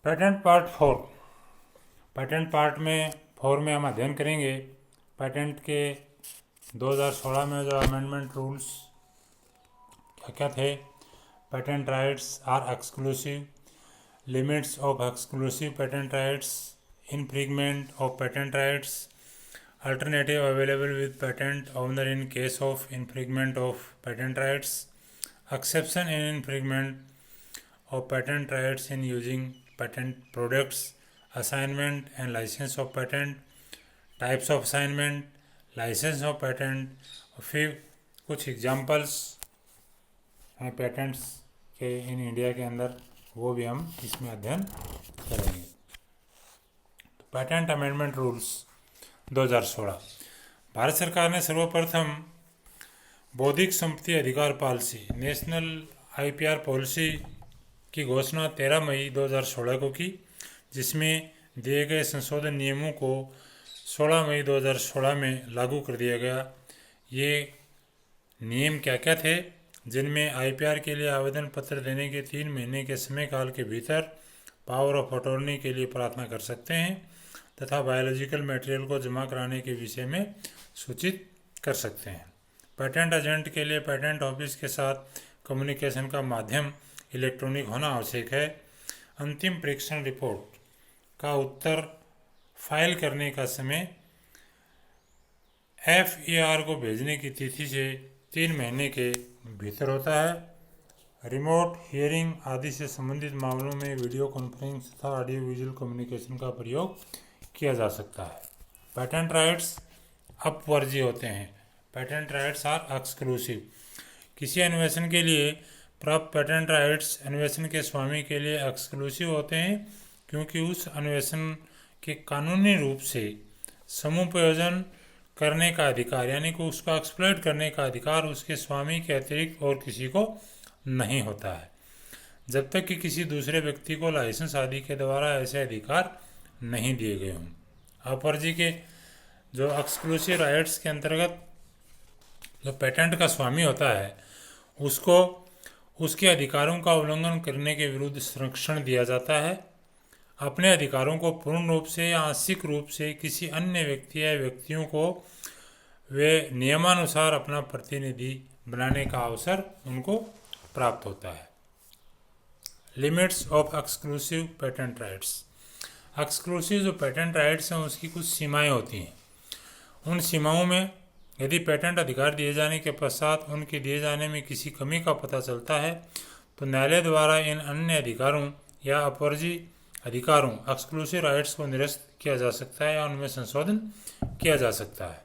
Patent part 4। Patent part में 4 में हम अध्ययन करेंगे पेटेंट के 2016 में जो अमेंडमेंट रूल्स क्या क्या थे। Patent rights are exclusive, limits of exclusive patent rights, infringement of patent rights, alternative available with patent owner in case of infringement of patent rights, exception in infringement of patent rights in using patent products, assignment and license of patent, types of assignment, license of patent। और फिर कुछ examples हैं patents के in India के अंदर, वो भी हम इसमें अध्ययन करेंगे। तो पेटेंट अमेंडमेंट रूल्स 2016। भारत सरकार ने सर्वप्रथम बौद्धिक संपत्ति अधिकार पॉलिसी नेशनल आईपीआर पॉलिसी की घोषणा 13 मई 2016 को की, जिसमें दिए गए संशोधन नियमों को 16 मई 2016 में लागू कर दिया गया। ये नियम क्या क्या थे, जिनमें आईपीआर के लिए आवेदन पत्र देने के 3 महीने के समय काल के भीतर पावर ऑफ अटॉर्नी के लिए प्रार्थना कर सकते हैं तथा बायोलॉजिकल मटेरियल को जमा कराने के विषय में सूचित कर सकते हैं। पेटेंट एजेंट के लिए पेटेंट ऑफिस के साथ कम्युनिकेशन का माध्यम इलेक्ट्रॉनिक होना आवश्यक है। अंतिम परीक्षण रिपोर्ट का उत्तर फाइल करने का समय एफईआर को भेजने की तिथि से 3 महीने के भीतर होता है। रिमोट हियरिंग आदि से संबंधित मामलों में वीडियो कॉन्फ्रेंस तथा ऑडियो विजुअल कम्युनिकेशन का प्रयोग किया जा सकता है। पेटेंट राइट्स अपवर्जी होते हैं। Patent rights are exclusive. किसी अन्वेषण के लिए प्राप्त पेटेंट राइट्स अन्वेषण के स्वामी के लिए एक्सक्लूसिव होते हैं, क्योंकि उस अन्वेषण के कानूनी रूप से समुपयोजन करने का अधिकार यानी कि उसका एक्सप्लॉइट करने का अधिकार उसके स्वामी के अतिरिक्त और किसी को नहीं होता है, जब तक कि किसी दूसरे व्यक्ति को लाइसेंस आदि के द्वारा ऐसे अधिकार नहीं दिए गए हों। अपवर्जी के जो एक्सक्लूसिव राइट्स के अंतर्गत जो पेटेंट का स्वामी होता है उसको उसके अधिकारों का उल्लंघन करने के विरुद्ध संरक्षण दिया जाता है। अपने अधिकारों को पूर्ण रूप से या आंशिक रूप से किसी अन्य व्यक्ति या व्यक्तियों को वे नियमानुसार अपना प्रतिनिधि बनाने का अवसर उनको प्राप्त होता है। Limits of exclusive patent rights. Exclusive जो पेटेंट राइट्स हैं उसकी कुछ सीमाएं होती हैं। उन सीमाओं में यदि पेटेंट अधिकार दिए जाने के पश्चात उनके दिए जाने में किसी कमी का पता चलता है तो न्यायालय द्वारा इन अन्य अधिकारों या अपवर्जी अधिकारों एक्सक्लूसिव राइट्स को निरस्त किया जा सकता है या उनमें संशोधन किया जा सकता है।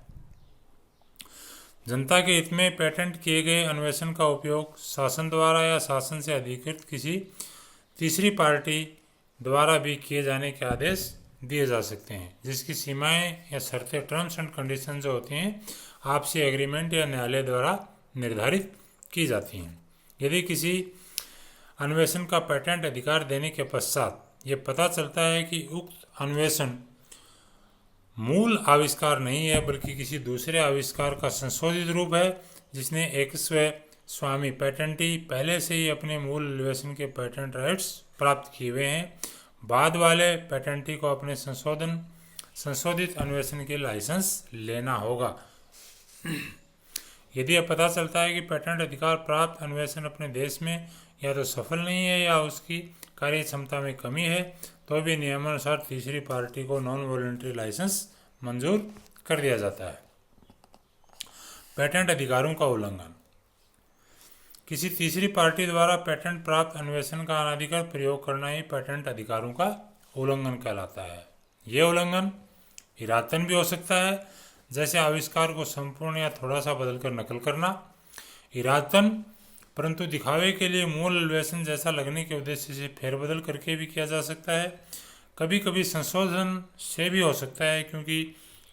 जनता के हित में पेटेंट किए गए अन्वेषण का उपयोग शासन द्वारा या शासन से अधिकृत किसी तीसरी पार्टी द्वारा भी किए जाने के आदेश दिए जा सकते हैं, जिसकी सीमाएं या शर्तें टर्म्स एंड कंडीशन जो होती हैं आपसी एग्रीमेंट या न्यायालय द्वारा निर्धारित की जाती हैं। यदि किसी अन्वेषण का पेटेंट अधिकार देने के पश्चात ये पता चलता है कि उक्त अन्वेषण मूल आविष्कार नहीं है बल्कि किसी दूसरे आविष्कार का संशोधित रूप है, जिसने एक स्वामी पेटेंटी पहले से ही अपने मूल अन्वेषण के पेटेंट राइट्स प्राप्त किए हुए हैं, बाद वाले पेटेंटी को अपने संशोधित अन्वेषण के लाइसेंस लेना होगा। यदि यह पता चलता है कि पेटेंट अधिकार प्राप्त अन्वेषण अपने देश में या तो सफल नहीं है या उसकी कार्य क्षमता में कमी है, तो भी नियमानुसार तीसरी पार्टी को नॉन वॉलंटरी लाइसेंस मंजूर कर दिया जाता है। पेटेंट अधिकारों का उल्लंघन। किसी तीसरी पार्टी द्वारा पेटेंट प्राप्त अन्वेषण का अनधिकृत प्रयोग करना ही पेटेंट अधिकारों का उल्लंघन कहलाता है। यह उल्लंघन इरादतन भी हो सकता है, जैसे आविष्कार को संपूर्ण या थोड़ा सा बदलकर नकल करना। इरादतन परंतु दिखावे के लिए मूल अन्वेषण जैसा लगने के उद्देश्य से फेरबदल करके भी किया जा सकता है। कभी कभी संशोधन से भी हो सकता है, क्योंकि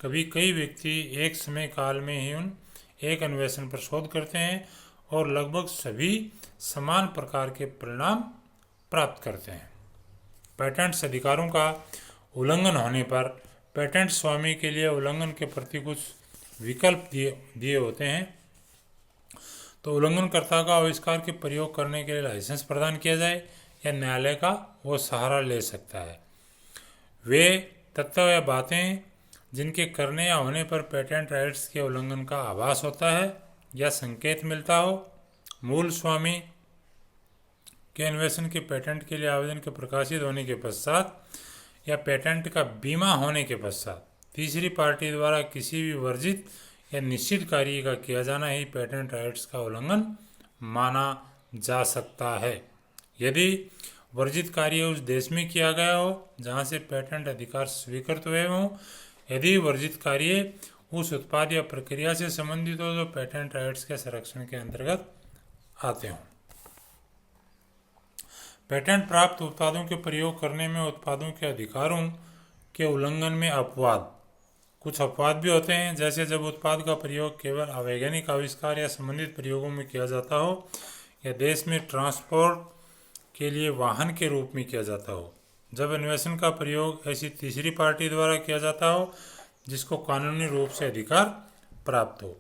कभी कई व्यक्ति एक समय काल में ही एक अन्वेषण पर शोध करते हैं और लगभग सभी समान प्रकार के परिणाम प्राप्त करते हैं। पेटेंट्स अधिकारों का उल्लंघन होने पर पेटेंट स्वामी के लिए उल्लंघन के प्रति कुछ विकल्प दिए होते हैं। तो उल्लंघनकर्ता का आविष्कार के प्रयोग करने के लिए लाइसेंस प्रदान किया जाए या न्यायालय का वो सहारा ले सकता है। वे तत्व या बातें जिनके करने या होने पर पेटेंट राइट्स के उल्लंघन का आभास होता है या संकेत मिलता हो, मूल स्वामी के अन्वेषण के पेटेंट के लिए आवेदन के प्रकाशित होने के पश्चात या पेटेंट का बीमा होने के पश्चात तीसरी पार्टी द्वारा किसी भी वर्जित या निश्चित कार्य का किया जाना ही पेटेंट राइट्स का उल्लंघन माना जा सकता है। यदि वर्जित कार्य उस देश में किया गया हो जहां से पेटेंट अधिकार स्वीकृत हुए हों, यदि वर्जित कार्य उस उत्पाद या प्रक्रिया से संबंधित हो जो पेटेंट राइट्स के संरक्षण के अंतर्गत आते हों। पेटेंट प्राप्त उत्पादों के प्रयोग करने में उत्पादों के अधिकारों के उल्लंघन में अपवाद, कुछ अपवाद भी होते हैं, जैसे जब उत्पाद का प्रयोग केवल अवैज्ञानिक आविष्कार या संबंधित प्रयोगों में किया जाता हो या देश में ट्रांसपोर्ट के लिए वाहन के रूप में किया जाता हो, जब अन्वेषण का प्रयोग ऐसी तीसरी पार्टी द्वारा किया जाता हो जिसको कानूनी रूप से अधिकार प्राप्त हो,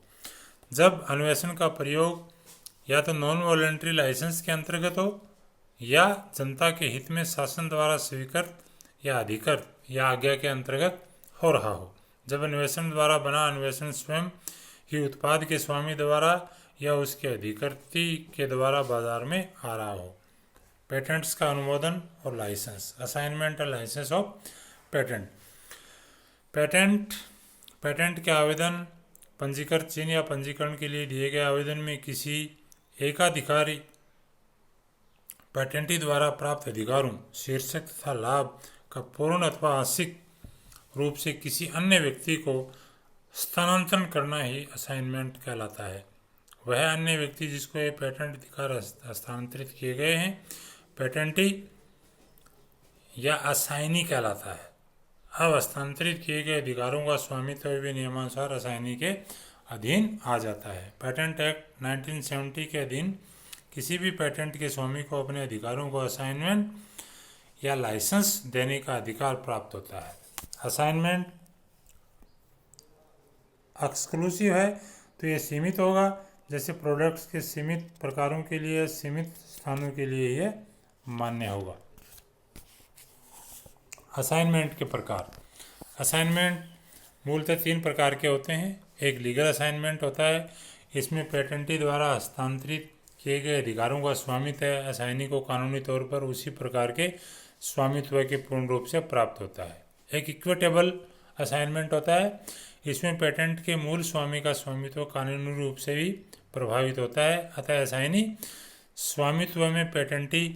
जब अन्वेषण का प्रयोग या तो नॉन वॉलंटरी लाइसेंस के अंतर्गत हो या जनता के हित में शासन द्वारा स्वीकृत या अधिकृत या आज्ञा के अंतर्गत हो रहा हो, जब अन्वेषण द्वारा बना अन्वेषण स्वयं ही उत्पाद के स्वामी द्वारा या उसके अधिकृति के द्वारा बाजार में आ रहा हो। पेटेंट्स का अनुमोदन और लाइसेंस, असाइनमेंट और लाइसेंस ऑफ पेटेंट। पेटेंट के आवेदन पंजीकृत चिन्ह या पंजीकरण के लिए दिए गए आवेदन में किसी एकाधिकारी पेटेंटी द्वारा प्राप्त अधिकारों, शीर्षक तथा लाभ का पूर्ण अथवा आंशिक रूप से किसी अन्य व्यक्ति को स्थानांतरण करना ही असाइनमेंट कहलाता है। वह अन्य व्यक्ति जिसको ये पेटेंट अधिकार हस्तांतरित किए गए हैं पेटेंटी या असाइनी कहलाता है। अब हस्तांतरित किए गए अधिकारों का स्वामित्व भी नियमानुसार असाइनी के अधीन आ जाता है। पेटेंट एक्ट 1970 के अधीन किसी भी पेटेंट के स्वामी को अपने अधिकारों को असाइनमेंट या लाइसेंस देने का अधिकार प्राप्त होता है। असाइनमेंट एक्सक्लूसिव है तो ये सीमित होगा, जैसे प्रोडक्ट्स के सीमित प्रकारों के लिए, सीमित स्थानों के लिए ये मान्य होगा। असाइनमेंट के प्रकार। असाइनमेंट मूलतः 3 प्रकार के होते हैं। एक लीगल असाइनमेंट होता है, इसमें पेटेंटी द्वारा हस्तांतरित किए गए अधिकारों का स्वामित्व असाइनी को कानूनी तौर पर उसी प्रकार के स्वामित्व के पूर्ण रूप से प्राप्त होता है। एक इक्विटेबल असाइनमेंट होता है, इसमें पेटेंट के मूल स्वामी का स्वामित्व कानूनी रूप से भी प्रभावित होता है, अतः असाइनी स्वामित्व में पेटेंटी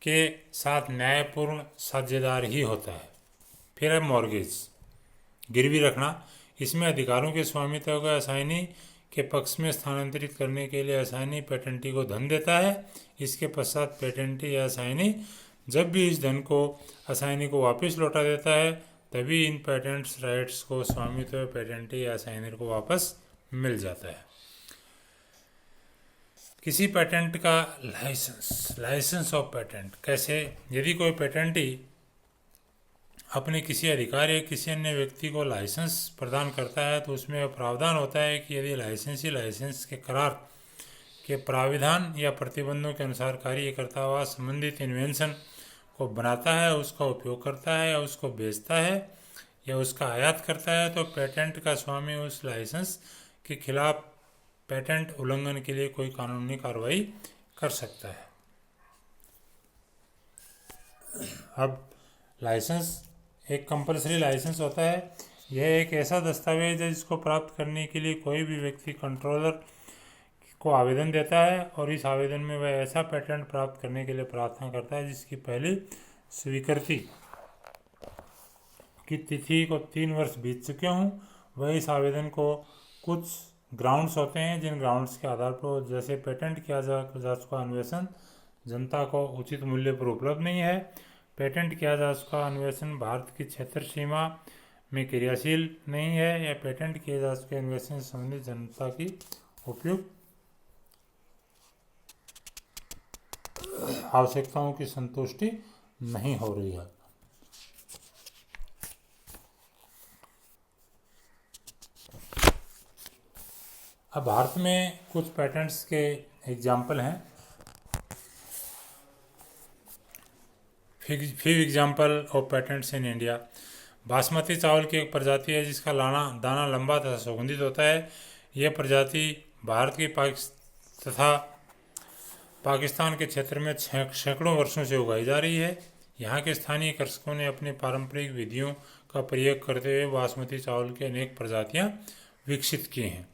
के साथ न्यायपूर्ण साझेदार ही होता है। फिर है मॉर्गेज, गिरवी रखना। इसमें अधिकारों के स्वामित्व का असाइनी के पक्ष में स्थानांतरित करने के लिए असाइनी पेटेंटी को धन देता है। इसके पश्चात पेटेंटी या असाइनी जब भी इस धन को असाइनी को वापस लौटा देता है तभी इन पेटेंट्स राइट्स को स्वामित्व पेटेंटी या असाइनर को वापस मिल जाता है। किसी पेटेंट का लाइसेंस ऑफ पेटेंट कैसे? यदि कोई पेटेंटी अपने किसी अधिकारी या किसी अन्य व्यक्ति को लाइसेंस प्रदान करता है तो उसमें यह प्रावधान होता है कि यदि लाइसेंसी लाइसेंस के करार के प्राविधान या प्रतिबंधों के अनुसार कार्य करता हुआ संबंधित इन्वेंशन को बनाता है, उसका उपयोग करता है या उसको बेचता है या उसका आयात करता है तो पेटेंट का स्वामी उस लाइसेंस के खिलाफ पेटेंट उल्लंघन के लिए कोई कानूनी कार्रवाई कर सकता है। अब लाइसेंस एक कंपलसरी लाइसेंस होता है। यह एक ऐसा दस्तावेज है जिसको प्राप्त करने के लिए कोई भी व्यक्ति कंट्रोलर को आवेदन देता है और इस आवेदन में वह ऐसा पेटेंट प्राप्त करने के लिए प्रार्थना करता है जिसकी पहली स्वीकृति की तिथि को 3 वर्ष बीत चुके हों। वह इस आवेदन को कुछ ग्राउंड्स होते हैं जिन ग्राउंड्स के आधार पर, जैसे पेटेंट किया जा चुका अन्वेषण जनता को उचित मूल्य पर उपलब्ध नहीं है, पेटेंट किया जा चुका अन्वेषण भारत की क्षेत्र सीमा में क्रियाशील नहीं है, या पेटेंट किए जा चुके अन्वेषण से संबंधित जनता की उपयुक्त आवश्यकताओं की संतुष्टि नहीं हो रही है। अब भारत में कुछ पेटेंट्स के एग्जाम्पल हैं। few example of patents in India। Basmati चावल की एक प्रजाति है जिसका दाना लंबा तथा सुगंधित होता है। यह प्रजाति भारत की तथा पाकिस्तान के क्षेत्र में सैकड़ों वर्षों से उगाई जा रही है। यहाँ के स्थानीय कृषकों ने अपनी पारंपरिक विधियों का प्रयोग करते हुए बासमती चावल की अनेक प्रजातियाँ विकसित की हैं।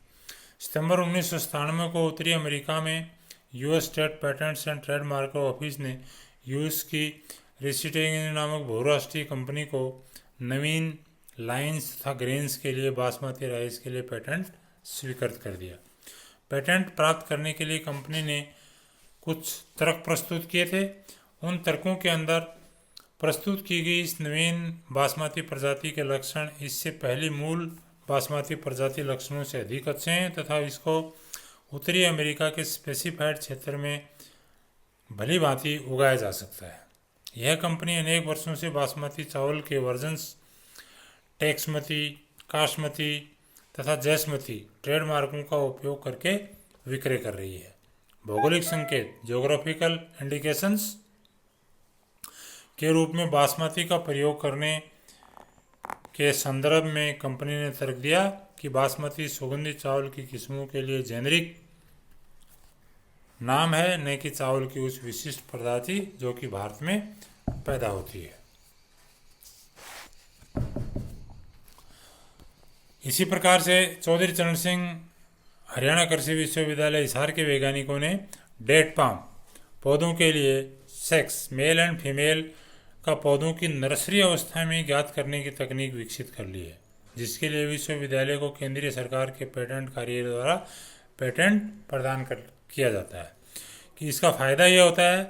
सितंबर 1997 को उत्तरी अमेरिका में US state patents and trademark office ने यूएस की रेसिटेंग नामक बहुराष्ट्रीय कंपनी को नवीन लाइन्स तथा ग्रेन्स के लिए बासमती राइस के लिए पेटेंट स्वीकृत कर दिया। पेटेंट प्राप्त करने के लिए कंपनी ने कुछ तर्क प्रस्तुत किए थे। उन तर्कों के अंदर प्रस्तुत की गई इस नवीन बासमती प्रजाति के लक्षण इससे पहली मूल बासमती प्रजाति लक्षणों से अधिक अच्छे हैं तथा इसको उत्तरी अमेरिका के स्पेसिफाइड क्षेत्र में भली भांति उगाया जा सकता है। यह कंपनी अनेक वर्षों से बासमती चावल के वर्जन्स टेक्समती, कासमती तथा जैसमती ट्रेडमार्कों का उपयोग करके विक्रय कर रही है। भौगोलिक संकेत ज्योग्राफिकल इंडिकेशंस के रूप में बासमती का प्रयोग करने के संदर्भ में कंपनी ने तर्क दिया कि बासमती सुगंधित चावल की किस्मों के लिए जेनेरिक नाम है, न कि चावल की उस विशिष्ट प्रजाति जो कि भारत में पैदा होती है। इसी प्रकार से चौधरी चरण सिंह हरियाणा कृषि विश्वविद्यालय हिसार के वैज्ञानिकों ने डेट पाम पौधों के लिए सेक्स मेल एंड फीमेल का पौधों की नर्सरी अवस्था में ज्ञात करने की तकनीक विकसित कर ली है, जिसके लिए विश्वविद्यालय को केंद्रीय सरकार के पेटेंट कार्यालय द्वारा पेटेंट प्रदान किया जाता है। कि इसका फ़ायदा यह होता है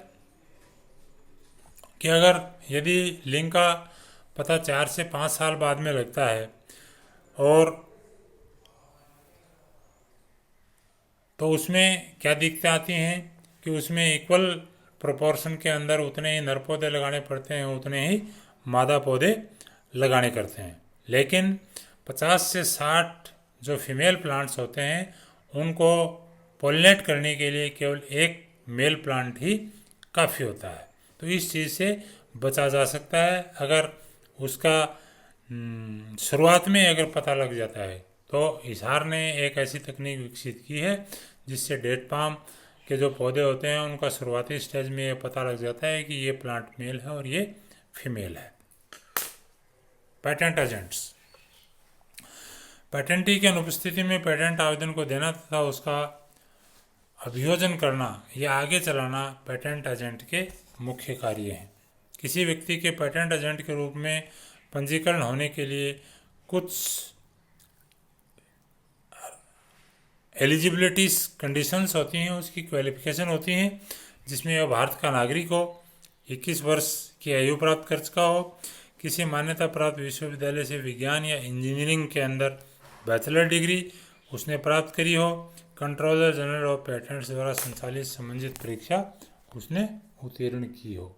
कि यदि लिंग का पता 4 से 5 साल बाद में लगता है और तो उसमें क्या दिक्कतें आती हैं कि उसमें इक्वल प्रोपोर्शन के अंदर उतने ही नर पौधे लगाने पड़ते हैं, उतने ही मादा पौधे लगाने करते हैं। लेकिन 50 से 60 जो फीमेल प्लांट्स होते हैं उनको पोलिनेट करने के लिए केवल एक मेल प्लांट ही काफ़ी होता है। तो इस चीज़ से बचा जा सकता है। अगर उसका शुरुआत में अगर पता लग जाता है तो हिसार ने एक ऐसी तकनीक विकसित की है जिससे डेट पाम के जो पौधे होते हैं उनका शुरुआती स्टेज में ये पता लग जाता है कि ये प्लांट मेल है और ये फीमेल है। पेटेंट एजेंट्स पेटेंटी की अनुपस्थिति में पेटेंट आवेदन को देना तथा उसका अभियोजन करना या आगे चलाना पेटेंट एजेंट के मुख्य कार्य हैं। किसी व्यक्ति के पेटेंट एजेंट के रूप में पंजीकरण होने के लिए कुछ एलिजिबिलिटीज कंडीशंस होती हैं, उसकी क्वालिफिकेशन होती हैं, जिसमें वह भारत का नागरिक हो, 21 वर्ष की आयु प्राप्त कर चुका हो, किसी मान्यता प्राप्त विश्वविद्यालय से विज्ञान या इंजीनियरिंग के अंदर बैचलर डिग्री उसने प्राप्त करी हो, कंट्रोलर जनरल ऑफ पेटेंट्स द्वारा संचालित संबंधित परीक्षा उसने उत्तीर्ण की हो।